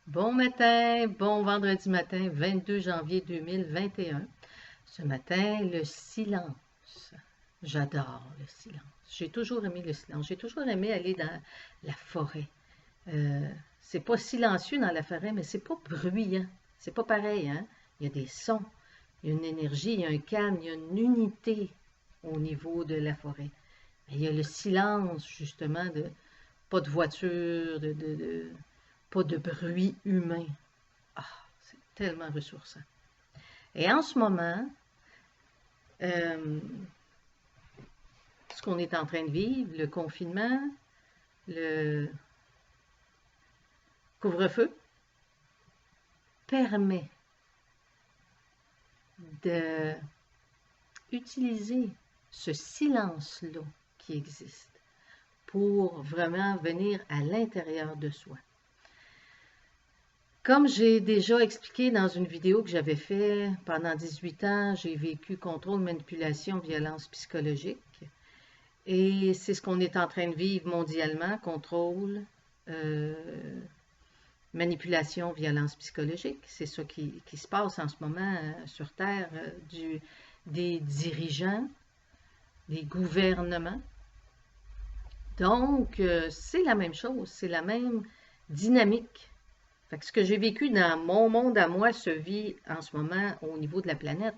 Bon matin, bon vendredi matin, 22 janvier 2021. Ce matin, le silence. J'adore le silence. J'ai toujours aimé le silence. J'ai toujours aimé aller dans la forêt. Euh, c'est pas silencieux dans la forêt, mais c'est pas bruyant. C'est pas pareil, hein? Il y a des sons, il y a une énergie, il y a un calme, il y a une unité au niveau de la forêt. Mais il y a le silence, justement, de pas de voiture, pas de bruit humain. Ah, c'est tellement ressourçant. Et en ce moment, euh, ce qu'on est en train de vivre, le confinement, le couvre-feu, permet d'utiliser ce silence-là qui existe pour vraiment venir à l'intérieur de soi. Comme j'ai déjà expliqué dans une vidéo que j'avais fait pendant 18 ans, j'ai vécu contrôle, manipulation, violence psychologique. Et c'est ce qu'on est en train de vivre mondialement, contrôle, euh, manipulation, violence psychologique. C'est ça qui se passe en ce moment sur Terre, des dirigeants, des gouvernements. Donc, c'est la même chose, c'est la même dynamique. Fait que ce que j'ai vécu dans mon monde à moi se vit en ce moment au niveau de la planète.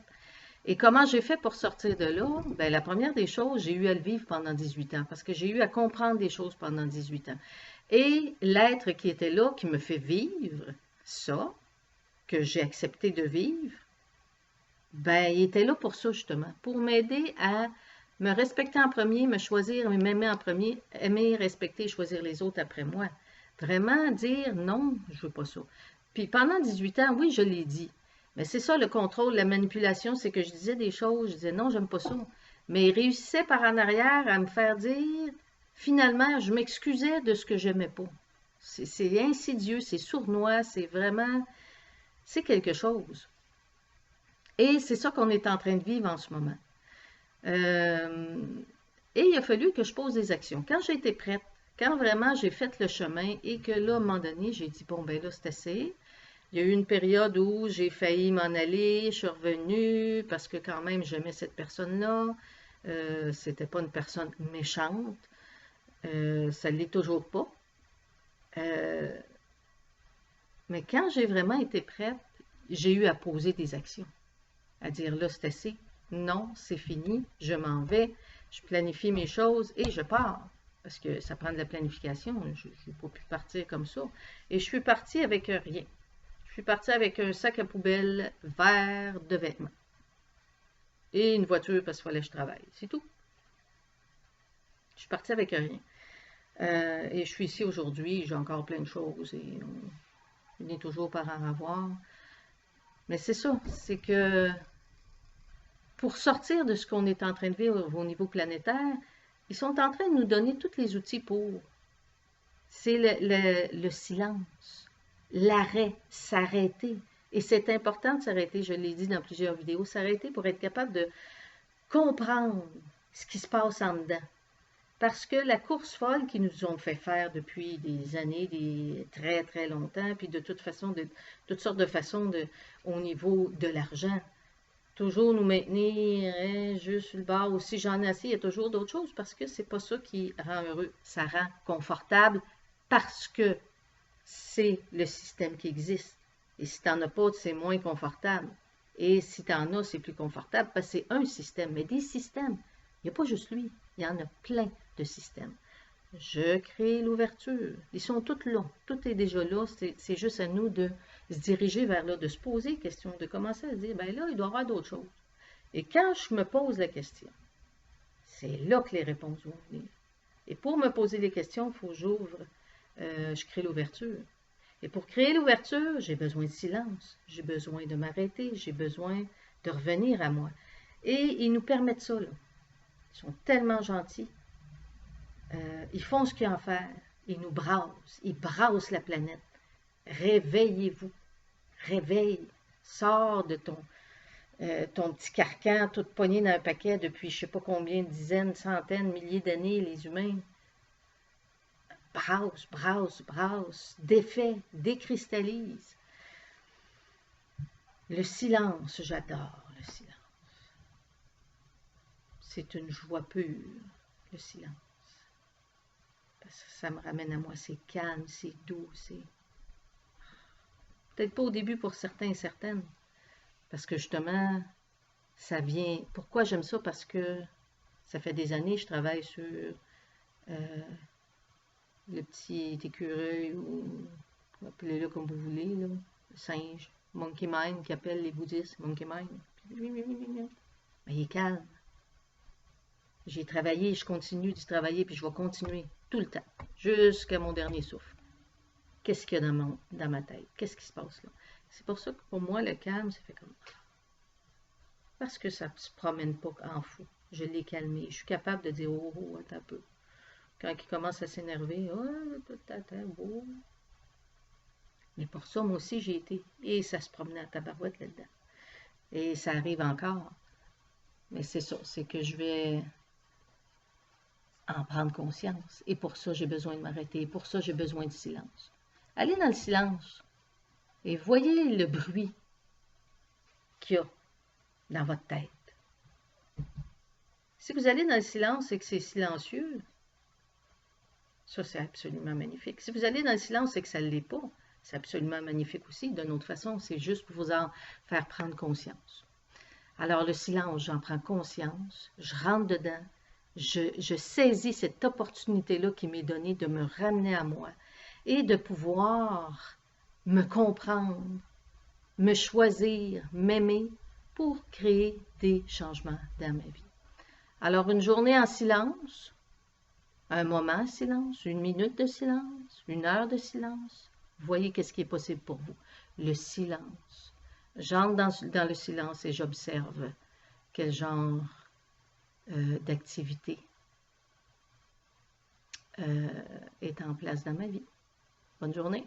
Et comment j'ai fait pour sortir de là? Bien, la première des choses, j'ai eu à le vivre pendant 18 ans, parce que j'ai eu à comprendre des choses pendant 18 ans. Et l'être qui était là, qui me fait vivre ça, que j'ai accepté de vivre, ben, il était là pour ça, justement, pour m'aider à me respecter en premier, me choisir, m'aimer en premier, aimer, respecter, choisir les autres après moi. Vraiment dire non, je veux pas ça. Puis pendant 18 ans, oui, je l'ai dit. Mais c'est ça le contrôle, la manipulation, c'est que je disais des choses, je disais non, j'aime pas ça. Mais il réussissait par en arrière à me faire dire, finalement, je m'excusais de ce que j'aimais pas. C'est insidieux, c'est sournois, c'est vraiment, c'est quelque chose. Et c'est ça qu'on est en train de vivre en ce moment. Euh, et il a fallu que je pose des actions. Quand j'ai été prête, quand vraiment j'ai fait le chemin et que là, à un moment donné, j'ai dit, bon, ben là, c'est assez. Il y a eu une période où j'ai failli m'en aller, je suis revenue parce que quand même j'aimais cette personne-là. C'était pas une personne méchante. Ça ne l'est toujours pas. Euh, mais quand j'ai vraiment été prête, j'ai eu à poser des actions. À dire là, c'est assez. Non, c'est fini, je m'en vais, je planifie mes choses et je pars. Parce que ça prend de la planification, je ne peux plus partir comme ça. Et je suis partie avec rien. Je suis partie avec un sac à poubelle vert de vêtements. Et une voiture parce qu'il fallait que je travaille. C'est tout. Je suis partie avec rien. Et je suis ici aujourd'hui, j'ai encore plein de choses et on est toujours par en avoir. Mais c'est ça, c'est que pour sortir de ce qu'on est en train de vivre au niveau planétaire, ils sont en train de nous donner tous les outils pour. C'est le silence, l'arrêt, s'arrêter. Et c'est important de s'arrêter, je l'ai dit dans plusieurs vidéos, s'arrêter pour être capable de comprendre ce qui se passe en dedans. Parce que la course folle qu'ils nous ont fait faire depuis des années, des très très longtemps, puis de toute façon, de toutes sortes de façons au niveau de l'argent, toujours nous maintenir hein, juste sur le bord. Ou si j'en ai assez, il y a toujours d'autres choses parce que c'est pas ça qui rend heureux. Ça rend confortable parce que c'est le système qui existe. Et si tu n'en as pas, c'est moins confortable. Et si tu en as, c'est plus confortable parce que c'est un système. Mais des systèmes, il n'y a pas juste lui. Il y en a plein de systèmes. Je crée l'ouverture. Ils sont tous là. Tout est déjà là. C'est juste à nous de se diriger vers là, de se poser la question, de commencer à se dire, ben là, il doit y avoir d'autres choses. Et quand je me pose la question, c'est là que les réponses vont venir. Et pour me poser les questions, il faut que j'ouvre, je crée l'ouverture. Et pour créer l'ouverture, j'ai besoin de silence, j'ai besoin de m'arrêter, j'ai besoin de revenir à moi. Et ils nous permettent ça, là. Ils sont tellement gentils. Ils font ce qu'il y a à faire. Ils nous brassent. Ils brassent la planète. Réveillez-vous. Réveille. Sors de ton petit carcan, tout pogné dans un paquet depuis je ne sais pas combien de dizaines, centaines, milliers d'années, les humains. brasse, brasse, brasse, défait, décristallise. Le silence, j'adore le silence. C'est une joie pure, le silence. Parce que ça me ramène à moi, c'est calme, c'est doux, c'est... Peut-être pas au début pour certains et certaines, parce que justement, ça vient... Pourquoi j'aime ça? Parce que ça fait des années que je travaille sur le petit écureuil, ou appelez-le comme vous voulez, là, le singe, monkey mind, qui appelle les bouddhistes monkey mind. Mais il est calme. J'ai travaillé, je continue d'y travailler, puis je vais continuer tout le temps, jusqu'à mon dernier souffle. Qu'est-ce qu'il y a dans ma tête? Qu'est-ce qui se passe là? C'est pour ça que pour moi, le calme, ça fait comme... Parce que ça ne se promène pas en fou. Je l'ai calmé. Je suis capable de dire, oh, oh, attends un peu. Quand il commence à s'énerver, oh, attends, beau. Mais pour ça, moi aussi, j'ai été. Et ça se promenait à tabarouette là-dedans. Et ça arrive encore. Mais c'est ça, c'est que je vais en prendre conscience. Et pour ça, j'ai besoin de m'arrêter. Et pour ça, j'ai besoin de silence. Allez dans le silence et voyez le bruit qu'il y a dans votre tête. Si vous allez dans le silence et que c'est silencieux, ça c'est absolument magnifique. Si vous allez dans le silence et que ça ne l'est pas, c'est absolument magnifique aussi. D'une autre façon, c'est juste pour vous en faire prendre conscience. Alors le silence, j'en prends conscience, je rentre dedans, je saisis cette opportunité-là qui m'est donnée de me ramener à moi et de pouvoir me comprendre, me choisir, m'aimer pour créer des changements dans ma vie. Alors une journée en silence, un moment en silence, une minute de silence, une heure de silence, voyez qu'est-ce qui est possible pour vous. Le silence. J'entre dans le silence et j'observe quel genre d'activité est en place dans ma vie. Bonne journée.